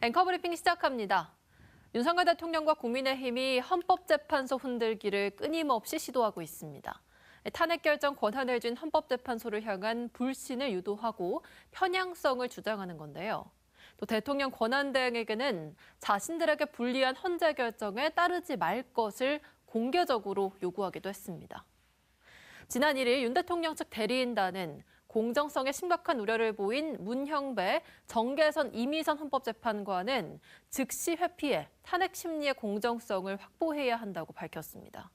앵커 브리핑 시작합니다. 윤석열 대통령과 국민의힘이 헌법재판소 흔들기를 끊임없이 시도하고 있습니다. 탄핵 결정 권한을 쥔 헌법재판소를 향한 불신을 유도하고 편향성을 주장하는 건데요. 또 대통령 권한대행에게는 자신들에게 불리한 헌재 결정에 따르지 말 것을 공개적으로 요구하기도 했습니다. 지난 1일 윤 대통령 측 대리인단은 공정성에 심각한 우려를 보인 문형배 정계선 이미선 헌법재판관은 즉시 회피해 탄핵 심리의 공정성을 확보해야 한다고 밝혔습니다.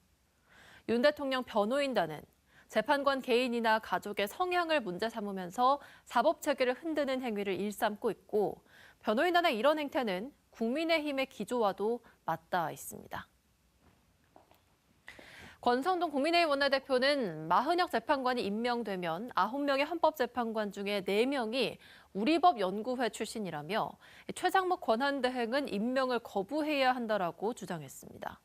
윤 대통령 변호인단은 재판관 개인이나 가족의 성향을 문제 삼으면서 사법체계를 흔드는 행위를 일삼고 있고 변호인단의 이런 행태는 국민의힘의 기조와도 맞닿아 있습니다. 권성동 국민의힘 원내대표는 마흔혁 재판관이 임명되면 9명의 헌법재판관 중에 4명이 우리법연구회 출신이라며 최장목 권한대행은 임명을 거부해야 한다라고 주장했습니다.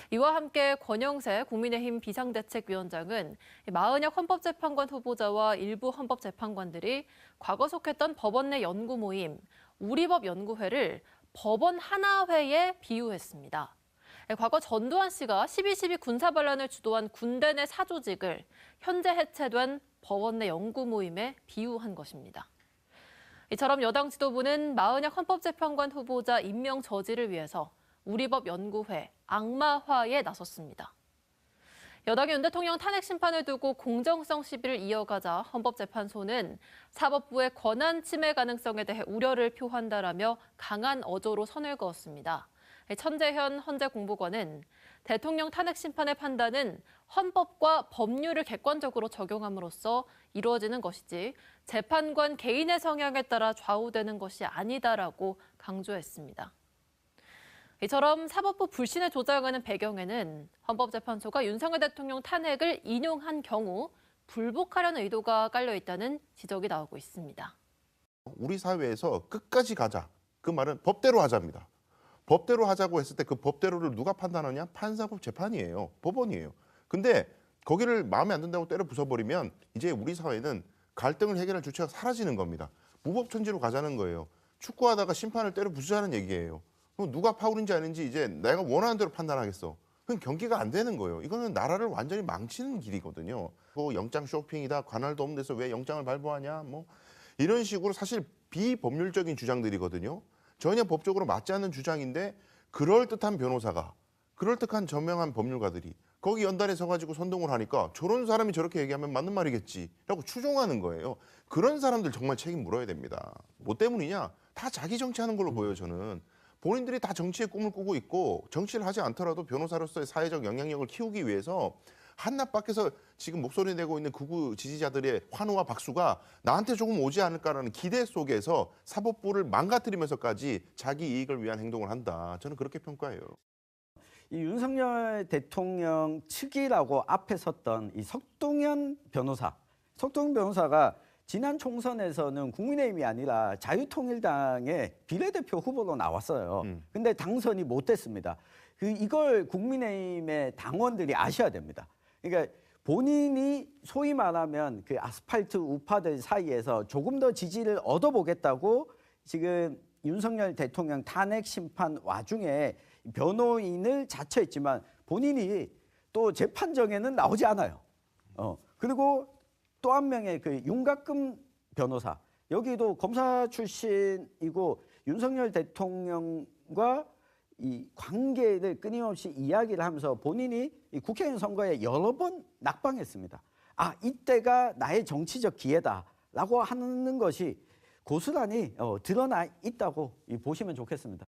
이와 함께 권영세 국민의힘 비상대책위원장은 마흔혁 헌법재판관 후보자와 일부 헌법재판관들이 과거 속했던 법원 내 연구 모임, 우리법연구회를 법원 하나회에 비유했습니다. 과거 전두환 씨가 12.12 군사반란을 주도한 군대 내 사조직을 현재 해체된 법원 내 연구 모임에 비유한 것입니다. 이처럼 여당 지도부는 마흔혁 헌법재판관 후보자 임명 저지를 위해서 우리법연구회 악마화에 나섰습니다. 여당이 윤 대통령 탄핵 심판을 두고 공정성 시비를 이어가자 헌법재판소는 사법부의 권한 침해 가능성에 대해 우려를 표한다라며 강한 어조로 선을 그었습니다. 천재현 헌재공보관은 대통령 탄핵 심판의 판단은 헌법과 법률을 객관적으로 적용함으로써 이루어지는 것이지 재판관 개인의 성향에 따라 좌우되는 것이 아니다라고 강조했습니다. 이처럼 사법부 불신을 조장하는 배경에는 헌법재판소가 윤석열 대통령 탄핵을 인용한 경우 불복하려는 의도가 깔려 있다는 지적이 나오고 있습니다. 우리 사회에서 끝까지 가자. 그 말은 법대로 하자입니다. 법대로 하자고 했을 때 그 법대로를 누가 판단하냐? 판사고 재판이에요. 법원이에요. 근데 거기를 마음에 안 든다고 때려 부숴버리면 이제 우리 사회는 갈등을 해결할 주체가 사라지는 겁니다. 무법천지로 가자는 거예요. 축구하다가 심판을 때려 부수자는 얘기예요. 그럼 누가 파울인지 아닌지 이제 내가 원하는 대로 판단하겠어. 그럼 경기가 안 되는 거예요. 이거는 나라를 완전히 망치는 길이거든요. 뭐 영장 쇼핑이다. 관할도 없는 데서 왜 영장을 발부하냐. 뭐 이런 식으로 사실 비법률적인 주장들이거든요. 전혀 법적으로 맞지 않는 주장인데 그럴듯한 변호사가, 그럴듯한 저명한 법률가들이 거기 연단에 서가지고 선동을 하니까 저런 사람이 저렇게 얘기하면 맞는 말이겠지라고 추종하는 거예요. 그런 사람들 정말 책임 물어야 됩니다. 뭐 때문이냐? 다 자기 정치하는 걸로 보여요, 저는. 본인들이 다 정치의 꿈을 꾸고 있고 정치를 하지 않더라도 변호사로서의 사회적 영향력을 키우기 위해서 한낱 밖에서 지금 목소리 내고 있는 극우 지지자들의 환호와 박수가 나한테 조금 오지 않을까라는 기대 속에서 사법부를 망가뜨리면서까지 자기 이익을 위한 행동을 한다. 저는 그렇게 평가해요. 이 윤석열 대통령 측이라고 앞에 섰던 이 석동현 변호사가 지난 총선에서는 국민의힘이 아니라 자유통일당의 비례대표 후보로 나왔어요. 근데 당선이 못 됐습니다. 이걸 국민의힘의 당원들이 아셔야 됩니다. 그러니까 본인이 소위 말하면 그 아스팔트 우파들 사이에서 조금 더 지지를 얻어보겠다고 지금 윤석열 대통령 탄핵 심판 와중에 변호인을 자처했지만 본인이 또 재판정에는 나오지 않아요. 그리고 또 한 명의 그 윤곽금 변호사, 여기도 검사 출신이고 윤석열 대통령과 이 관계를 끊임없이 이야기를 하면서 본인이 이 국회의원 선거에 여러 번 낙방했습니다. 아, 이때가 나의 정치적 기회다라고 하는 것이 고스란히 드러나 있다고 보시면 좋겠습니다.